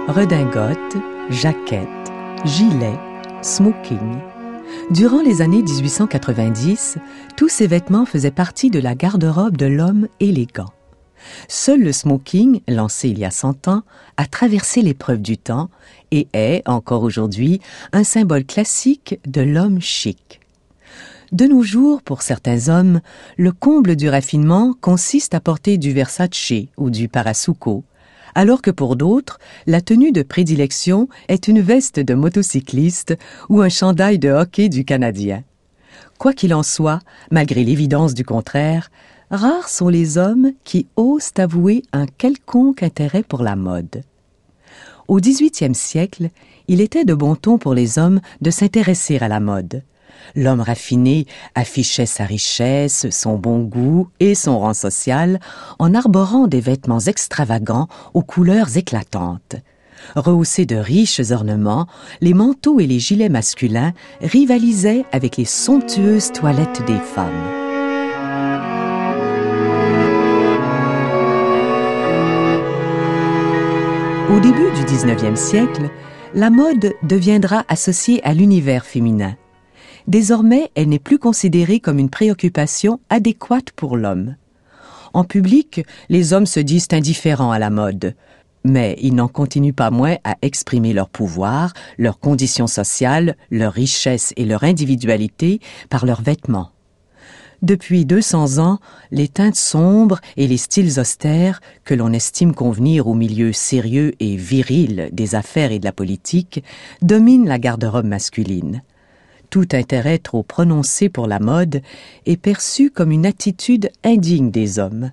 Redingote, jaquette, gilet, smoking. Durant les années 1890, tous ces vêtements faisaient partie de la garde-robe de l'homme élégant. Seul le smoking, lancé il y a 100 ans, a traversé l'épreuve du temps et est, encore aujourd'hui, un symbole classique de l'homme chic. De nos jours, pour certains hommes, le comble du raffinement consiste à porter du Versace ou du Parasuco, alors que pour d'autres, la tenue de prédilection est une veste de motocycliste ou un chandail de hockey du Canadien. Quoi qu'il en soit, malgré l'évidence du contraire, rares sont les hommes qui osent avouer un quelconque intérêt pour la mode. Au XVIIIe siècle, il était de bon ton pour les hommes de s'intéresser à la mode. L'homme raffiné affichait sa richesse, son bon goût et son rang social en arborant des vêtements extravagants aux couleurs éclatantes. Rehaussés de riches ornements, les manteaux et les gilets masculins rivalisaient avec les somptueuses toilettes des femmes. Au début du XIXe siècle, la mode deviendra associée à l'univers féminin. Désormais, elle n'est plus considérée comme une préoccupation adéquate pour l'homme. En public, les hommes se disent indifférents à la mode, mais ils n'en continuent pas moins à exprimer leur pouvoir, leurs conditions sociales, leur richesse et leur individualité par leurs vêtements. Depuis 200 ans, les teintes sombres et les styles austères, que l'on estime convenir au milieu sérieux et viril des affaires et de la politique, dominent la garde-robe masculine. Tout intérêt trop prononcé pour la mode est perçu comme une attitude indigne des hommes.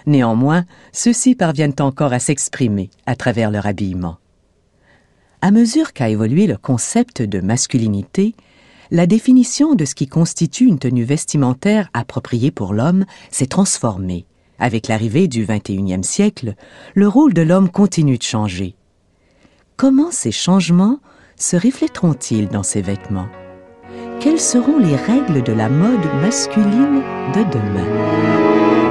Néanmoins, ceux-ci parviennent encore à s'exprimer à travers leur habillement. À mesure qu'a évolué le concept de masculinité, la définition de ce qui constitue une tenue vestimentaire appropriée pour l'homme s'est transformée. Avec l'arrivée du XXIe siècle, le rôle de l'homme continue de changer. Comment ces changements se reflèteront-ils dans ses vêtements? Quelles seront les règles de la mode masculine de demain?